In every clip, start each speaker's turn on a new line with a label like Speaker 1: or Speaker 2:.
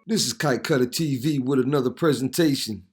Speaker 1: This is Kite Cutter TV with another presentation.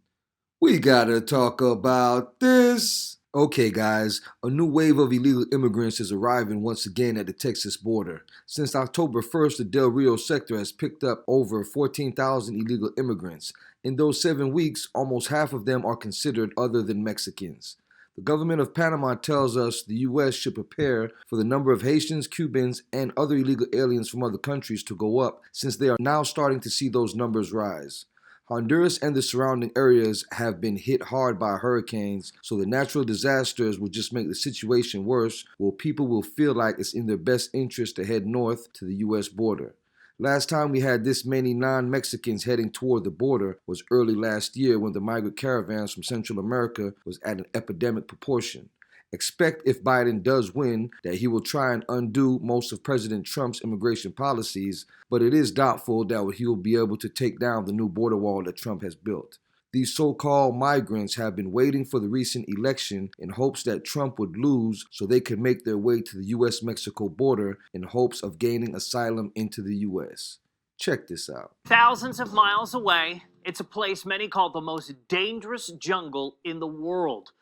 Speaker 1: We gotta talk about this. Okay, guys, a new wave of illegal immigrants is arriving once again at the Texas border. Since October 1st, the Del Rio sector has picked up over 14,000 illegal immigrants. In those 7 weeks, almost half of them are considered other than Mexicans. The government of Panama tells us the U.S. should prepare for the number of Haitians, Cubans, and other illegal aliens from other countries to go up, since they are now starting to see those numbers rise. Honduras and the surrounding areas have been hit hard by hurricanes, so the natural disasters will just make the situation worse, while people will feel like it's in their best interest to head north to the U.S. border. Last time we had this many non-Mexicans heading toward the border was early last year, when the migrant caravans from Central America was at an epidemic proportion. Expect, if Biden does win, that he will try and undo most of President Trump's immigration policies, but it is doubtful that he will be able to take down the new border wall that Trump has built. These so-called migrants have been waiting for the recent election in hopes that Trump would lose so they could make their way to the U.S.-Mexico border in hopes of gaining asylum into the U.S. Check this out.
Speaker 2: Thousands of miles away, it's a place many call the most dangerous jungle in the world.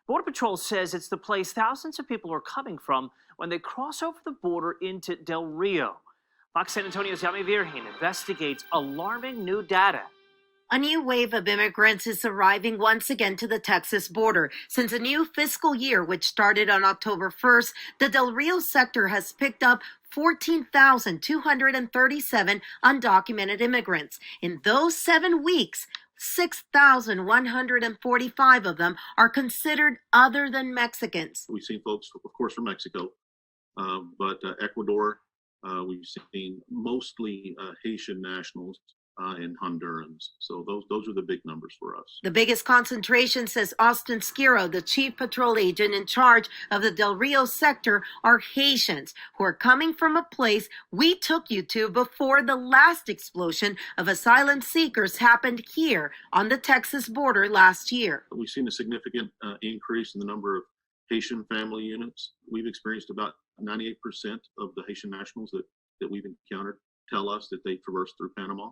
Speaker 2: Border Patrol says it's the place thousands of people are coming from when they cross over the border into Del Rio. Fox San Antonio's Yami Virgin investigates alarming new data.
Speaker 3: A new wave of immigrants is arriving once again to the Texas border. Since a new fiscal year, which started on October 1st, the Del Rio sector has picked up 14,237 undocumented immigrants. In those 7 weeks, 6,145 of them are considered other than Mexicans.
Speaker 4: We've seen folks, of course, from Mexico, but Ecuador, we've seen mostly Haitian nationals, and Hondurans. So those are the big numbers for us.
Speaker 3: The biggest concentration, says Austin Skero, the chief patrol agent in charge of the Del Rio sector, are Haitians, who are coming from a place we took you to before the last explosion of asylum seekers happened here on the Texas border last year.
Speaker 4: We've seen a significant increase in the number of Haitian family units. We've experienced about 98% of the Haitian nationals that we've encountered tell us that they traverse through Panama.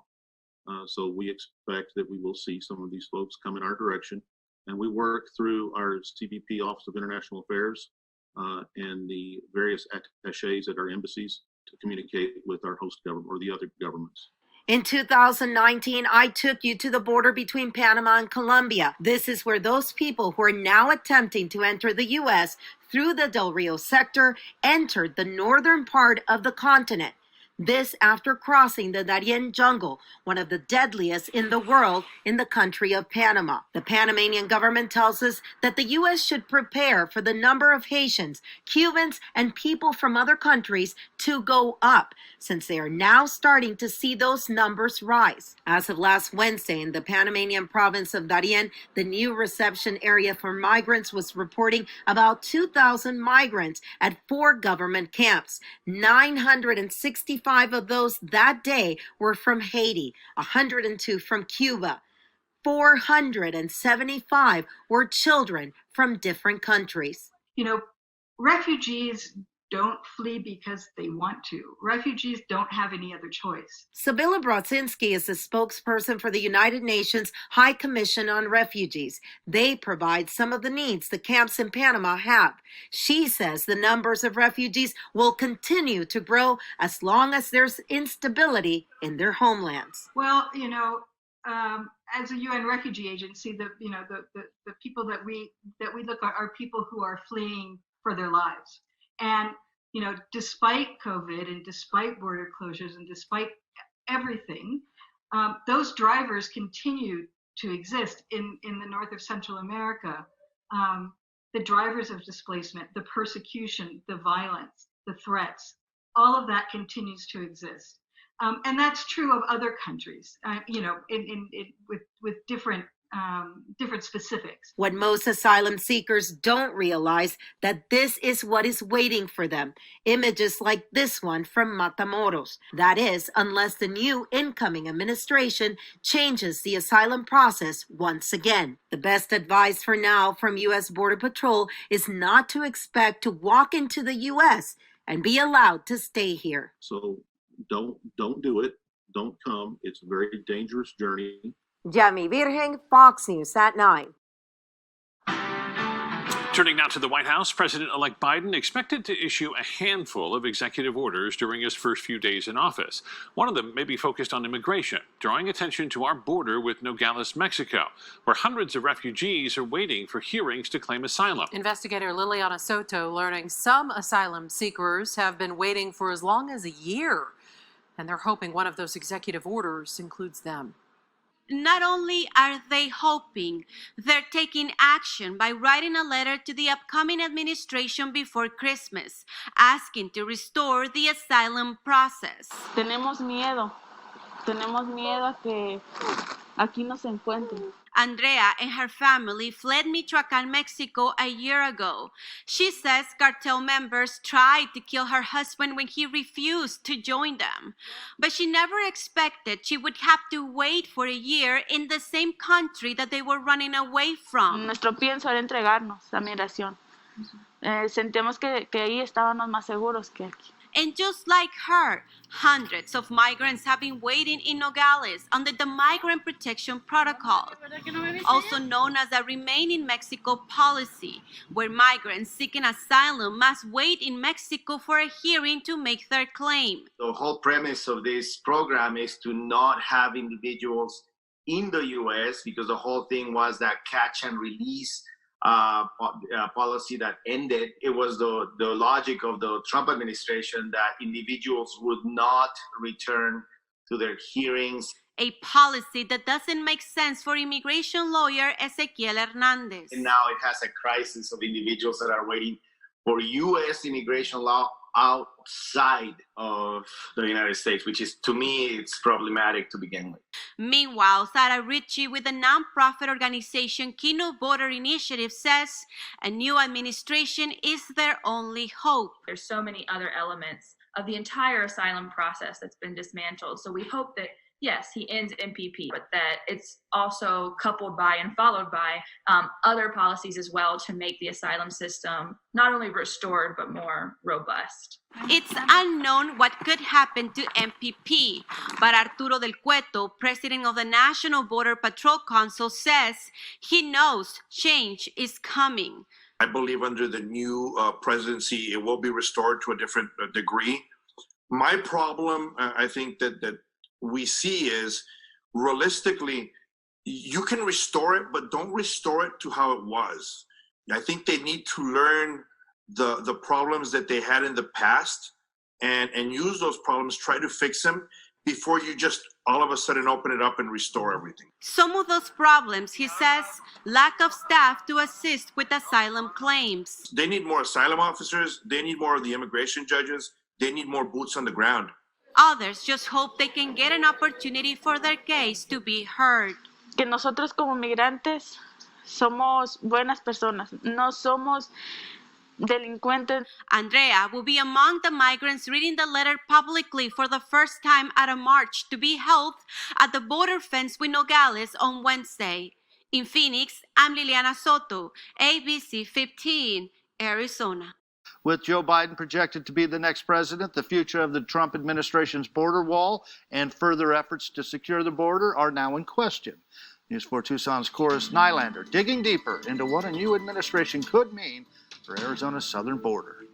Speaker 4: So we expect that we will see some of these folks come in our direction. And we work through our CBP, Office of International Affairs, and the various attaches at our embassies to communicate with our host government or the other governments.
Speaker 3: In 2019, I took you to the border between Panama and Colombia. This is where those people who are now attempting to enter the U.S. through the Del Rio sector entered the northern part of the continent. This after crossing the Darien jungle, one of the deadliest in the world, in the country of Panama. The Panamanian government tells us that the U.S. should prepare for the number of Haitians, Cubans, and people from other countries to go up, since they are now starting to see those numbers rise. As of last Wednesday, in the Panamanian province of Darien, the new reception area for migrants was reporting about 2,000 migrants at 4 government camps. 965 of those that day were from Haiti, 102 from Cuba. 475 were children from different countries.
Speaker 5: You know, refugees don't flee because they want to. Refugees don't have any other choice.
Speaker 3: Sabila Brodzinski is the spokesperson for the United Nations High Commission on Refugees. They provide some of the needs the camps in Panama have. She says the numbers of refugees will continue to grow as long as there's instability in their homelands.
Speaker 5: Well, you know, as a UN refugee agency, the people that we look at are people who are fleeing for their lives. And, you know, despite COVID and despite border closures and despite everything, those drivers continue to exist in the north of Central America. The drivers of displacement, the persecution, the violence, the threats, all of that continues to exist. And that's true of other countries, you know, with different specifics.
Speaker 3: What most asylum seekers don't realize, that this is what is waiting for them. Images like this one from Matamoros. That is, unless the new incoming administration changes the asylum process once again. The best advice for now from U.S. Border Patrol is not to expect to walk into the U.S. and be allowed to stay here.
Speaker 4: So don't do it. don't come. It's a very dangerous journey.
Speaker 3: Yami Virgen, Fox News at 9.
Speaker 6: Turning now to the White House, President-elect Biden expected to issue a handful of executive orders during his first few days in office. One of them may be focused on immigration, drawing attention to our border with Nogales, Mexico, where hundreds of refugees are waiting for hearings to claim asylum.
Speaker 7: Investigator Liliana Soto learning some asylum seekers have been waiting for as long as a year, and they're hoping one of those executive orders includes them.
Speaker 8: Not only are they hoping, they're taking action by writing a letter to the upcoming administration before Christmas, asking to restore the asylum process.
Speaker 9: Tenemos miedo a que aquí nos encuentren.
Speaker 8: Andrea and her family fled Michoacán, Mexico a year ago. She says cartel members tried to kill her husband when he refused to join them. But she never expected she would have to wait for a year in the same country that they were running away from.
Speaker 9: Nuestro pienso era entregarnos a migración. Sentimos que ahí estábamos más seguros que aquí.
Speaker 8: And just like her, hundreds of migrants have been waiting in Nogales under the Migrant Protection Protocol, also known as the Remain in Mexico policy, where migrants seeking asylum must wait in Mexico for a hearing to make their claim.
Speaker 10: The whole premise of this program is to not have individuals in the U.S. because the whole thing was that catch and release policy that ended. It was the logic of the Trump administration that individuals would not return to their hearings.
Speaker 8: A policy that doesn't make sense for immigration lawyer Ezequiel Hernandez.
Speaker 10: And now it has a crisis of individuals that are waiting for U.S. immigration law outside of the United States, which is, to me, it's problematic to begin with.
Speaker 8: Meanwhile, Sarah Ritchie with the nonprofit organization Kino Border Initiative says a new administration is their only hope.
Speaker 11: There's so many other elements of the entire asylum process that's been dismantled. So we hope that, yes, he ends MPP, but that it's also coupled by and followed by other policies as well to make the asylum system not only restored, but more robust.
Speaker 8: It's unknown what could happen to MPP, but Arturo Del Cueto, president of the National Border Patrol Council, says he knows change is coming.
Speaker 12: I believe under the new presidency, it will be restored to a different degree. My problem, I think that we see is realistically, you can restore it, but don't restore it to how it was. I think they need to learn the problems that they had in the past and use those problems, try to fix them before you just all of a sudden open it up and restore everything.
Speaker 8: Some of those problems, he says, lack of staff to assist with asylum claims.
Speaker 12: They need more asylum officers. They need more of the immigration judges. They need more boots on the ground.
Speaker 8: Others just hope they can get an opportunity for their case to be heard.
Speaker 9: Que nosotros como migrantes somos buenas personas, no somos delincuentes.
Speaker 8: Andrea will be among the migrants reading the letter publicly for the first time at a march to be held at the border fence with Nogales on Wednesday. In Phoenix, I'm Liliana Soto, ABC 15, Arizona.
Speaker 13: With Joe Biden projected to be the next president, the future of the Trump administration's border wall and further efforts to secure the border are now in question. News 4 Tucson's Cloris Nylander digging deeper into what a new administration could mean for Arizona's southern border.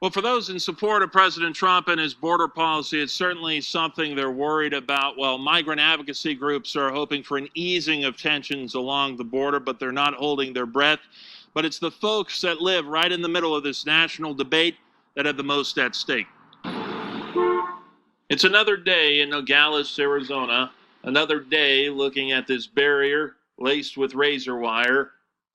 Speaker 14: Well, for those in support of President Trump and his border policy, it's certainly something they're worried about. Well, migrant advocacy groups are hoping for an easing of tensions along the border, but they're not holding their breath. But it's the folks that live right in the middle of this national debate that have the most at stake. It's another day in Nogales, Arizona. Another day looking at this barrier laced with razor wire,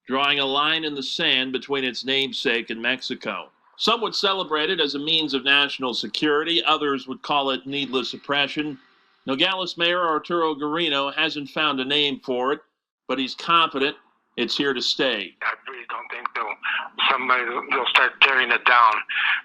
Speaker 14: drawing a line in the sand between its namesake and Mexico. Some would celebrate it as a means of national security. Others would call it needless oppression. Nogales Mayor Arturo Guarino hasn't found a name for it, but he's confident it's here to stay.
Speaker 15: I really don't think somebody will start tearing it down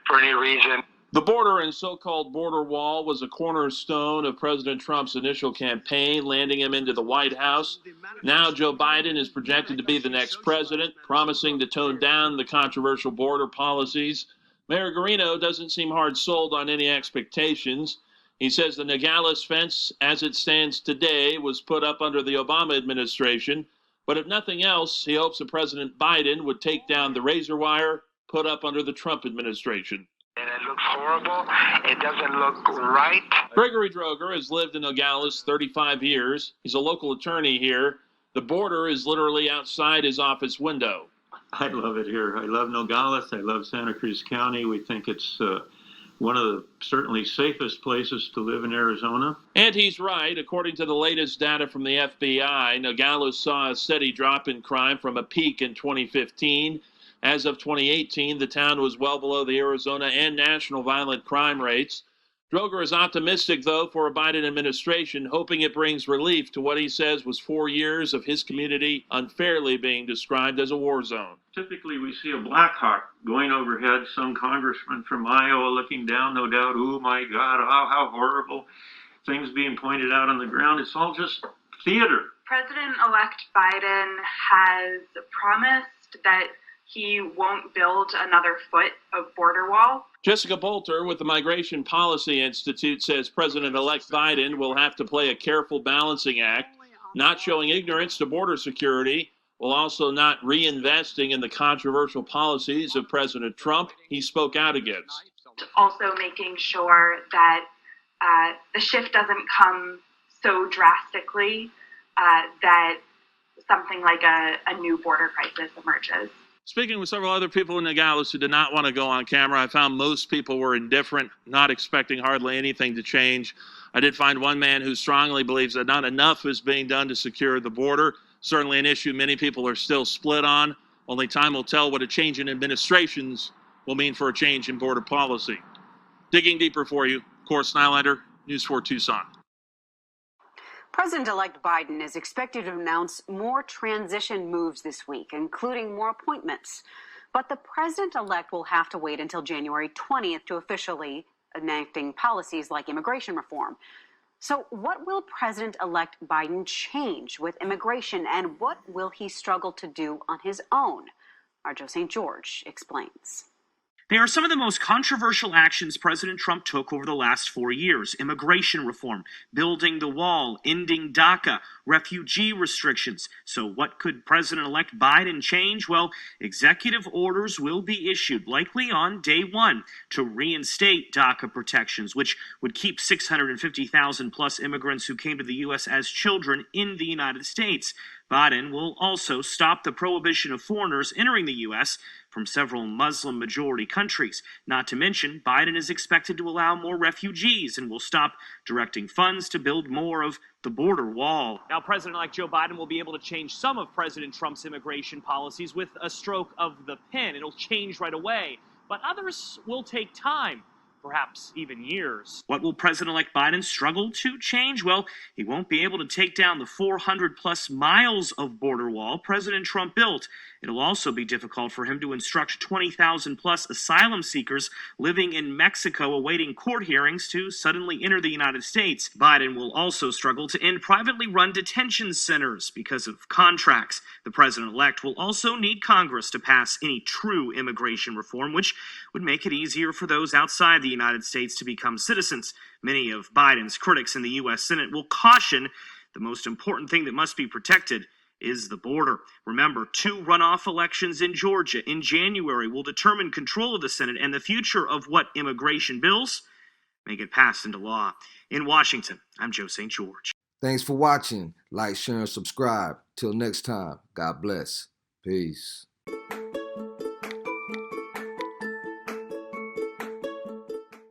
Speaker 15: for any reason.
Speaker 14: The border and so-called border wall was a cornerstone of President Trump's initial campaign, landing him into the White House. Now Joe Biden is projected to be the next president, promising to tone down the controversial border policies. Mayor Guarino doesn't seem hard-sold on any expectations. He says the Nogales fence, as it stands today, was put up under the Obama administration. But if nothing else, he hopes that President Biden would take down the razor wire put up under the Trump administration.
Speaker 15: And it looks horrible. It doesn't look right.
Speaker 14: Gregory Droger has lived in Nogales 35 years. He's a local attorney here. The border is literally outside his office window.
Speaker 16: I love it here. I love Nogales. I love Santa Cruz County. We think it's one of the certainly safest places to live in Arizona.
Speaker 14: And he's right. According to the latest data from the FBI, Nogales saw a steady drop in crime from a peak in 2015. As of 2018, the town was well below the Arizona and national violent crime rates. Droger is optimistic, though, for a Biden administration, hoping it brings relief to what he says was 4 years of his community unfairly being described as a war zone.
Speaker 16: Typically, we see a Black Hawk going overhead, some congressman from Iowa looking down, no doubt, oh my God, oh, how horrible, things being pointed out on the ground. It's all just theater.
Speaker 17: President-elect Biden has promised that he won't build another foot of border wall.
Speaker 14: Jessica Bolter with the Migration Policy Institute says President-elect Biden will have to play a careful balancing act, not showing ignorance to border security, while also not reinvesting in the controversial policies of President Trump he spoke out against.
Speaker 17: Also making sure that the shift doesn't come so drastically that something like a new border crisis emerges.
Speaker 14: Speaking with several other people in Nogales who did not want to go on camera, I found most people were indifferent, not expecting hardly anything to change. I did find one man who strongly believes that not enough is being done to secure the border. Certainly an issue many people are still split on. Only time will tell what a change in administrations will mean for a change in border policy. Digging deeper for you, Course Nylander, News 4 Tucson.
Speaker 18: President-elect Biden is expected to announce more transition moves this week, including more appointments. But the president-elect will have to wait until January 20th to officially enacting policies like immigration reform. So what will President-elect Biden change with immigration, and what will he struggle to do on his own? Our Joe St. George explains.
Speaker 19: They are some of the most controversial actions President Trump took over the last 4 years. Immigration reform, building the wall, ending DACA, refugee restrictions. So what could President-elect Biden change? Well, executive orders will be issued, likely on day one, to reinstate DACA protections, which would keep 650,000 plus immigrants who came to the U.S. as children in the United States. Biden will also stop the prohibition of foreigners entering the U.S. from several Muslim-majority countries. Not to mention, Biden is expected to allow more refugees and will stop directing funds to build more of the border wall.
Speaker 2: Now, President-elect Joe Biden will be able to change some of President Trump's immigration policies with a stroke of the pen. It'll change right away, but others will take time. Perhaps even years.
Speaker 19: What will President-elect Biden struggle to change? Well, he won't be able to take down the 400-plus miles of border wall President Trump built. It'll also be difficult for him to instruct 20,000-plus asylum seekers living in Mexico awaiting court hearings to suddenly enter the United States. Biden will also struggle to end privately run detention centers because of contracts. The president-elect will also need Congress to pass any true immigration reform, which would make it easier for those outside the United States to become citizens. Many of Biden's critics in the U.S. Senate will caution the most important thing that must be protected is the border. Remember, 2 runoff elections in Georgia in January will determine control of the Senate and the future of what immigration bills may get passed into law. In Washington, I'm Joe St. George.
Speaker 1: Thanks for watching. Like, share, and subscribe. Till next time, God bless. Peace.